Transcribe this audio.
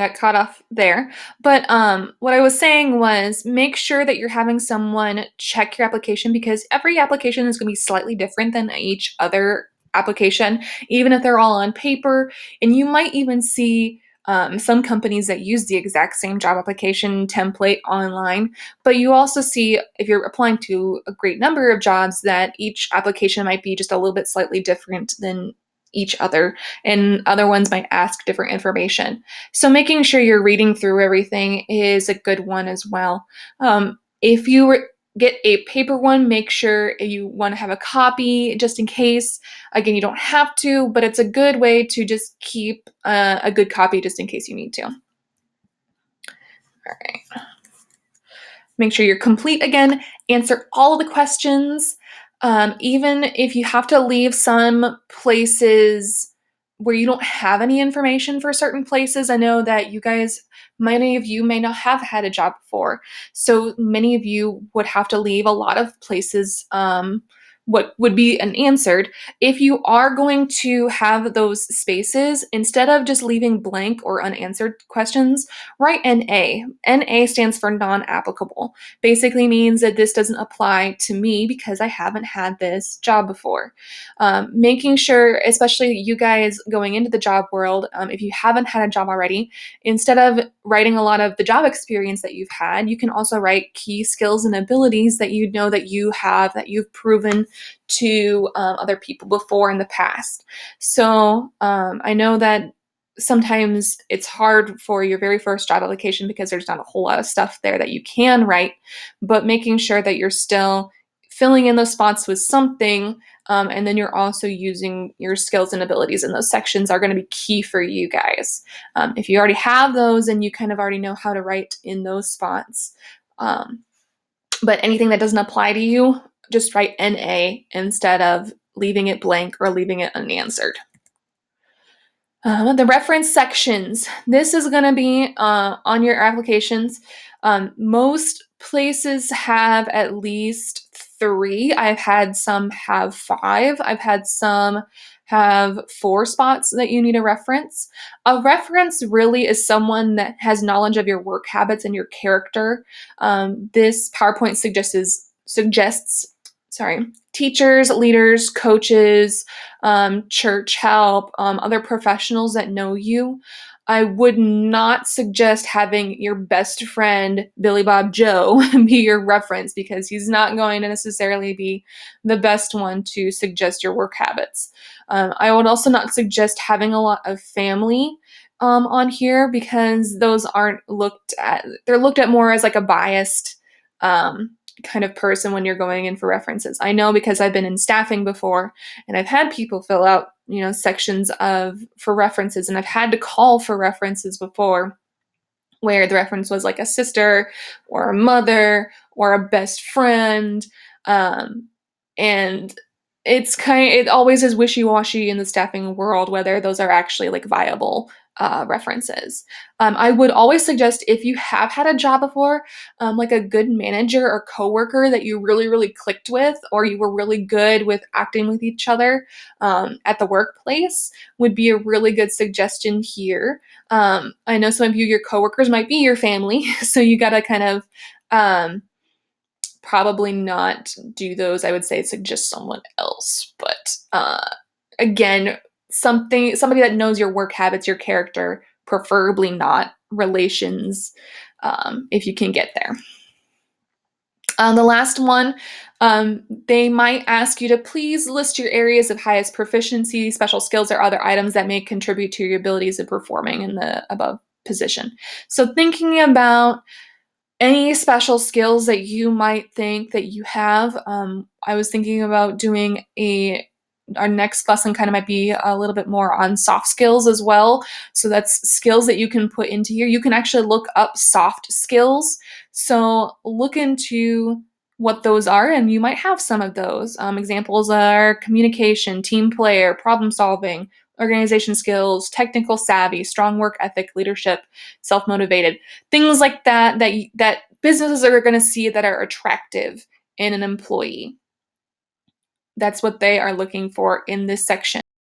got cut off there. But what I was saying was make sure that you're having someone check your application because every application is going to be slightly different than each other application, even if they're all on paper. And you might even see some companies that use the exact same job application template online, but you also see if you're applying to a great number of jobs that each application might be just a little bit slightly different than each other, and other ones might ask different information. So making sure you're reading through everything is a good one as well. If you get a paper one, make sure you want to have a copy just in case. Again, you don't have to, but it's a good way to just keep a good copy just in case you need to. All right. Make sure you're complete again. Answer all of the questions. Even if you have to leave some places where you don't have any information for certain places, I know that many of you may not have had a job before. So many of you would have to leave a lot of places what would be unanswered. If you are going to have those spaces, instead of just leaving blank or unanswered questions, write NA. NA stands for non-applicable. Basically means that this doesn't apply to me because I haven't had this job before. Making sure, especially you guys going into the job world, if you haven't had a job already, instead of writing a lot of the job experience that you've had, you can also write key skills and abilities that you know that you have, that you've proven to other people before in the past. So I know that sometimes it's hard for your very first job application because there's not a whole lot of stuff there that you can write, but making sure that you're still filling in those spots with something, and then you're also using your skills and abilities in those sections are going to be key for you guys. If you already have those and you kind of already know how to write in those spots, but anything that doesn't apply to you, just write NA instead of leaving it blank or leaving it unanswered. The reference sections. This is going to be on your applications. Most places have at least 3. I've had some have 5. I've had some have 4 spots that you need a reference. A reference really is someone that has knowledge of your work habits and your character. This PowerPoint suggests teachers, leaders, coaches, church help, other professionals that know you. I would not suggest having your best friend, Billy Bob Joe, be your reference because he's not going to necessarily be the best one to suggest your work habits. I would also not suggest having a lot of family on here because those aren't looked at, they're looked at more as like a biased kind of person when you're going in for references. I know because I've been in staffing before and I've had people fill out, sections for references, and I've had to call for references before where the reference was like a sister or a mother or a best friend. And it always is wishy-washy in the staffing world whether those are actually like viable references. I would always suggest if you have had a job before, like a good manager or coworker that you really, really clicked with, or you were really good with acting with each other at the workplace, would be a really good suggestion here. I know some of you, your coworkers might be your family, so you gotta kind of probably not do those. I would say suggest someone else, but again, somebody that knows your work habits, your character, preferably not relations, if you can get there. The last one, they might ask you to please list your areas of highest proficiency, special skills, or other items that may contribute to your abilities of performing in the above position. So thinking about any special skills that you might think that you have, I was thinking about doing our next lesson kind of might be a little bit more on soft skills as well. So that's skills that you can put into here. You can actually look up soft skills. So look into what those are, and you might have some of those. Examples are communication, team player, problem solving, organization skills, technical savvy, strong work ethic, leadership, self-motivated, things like that businesses are going to see that are attractive in an employee. That's what they are looking for in this section.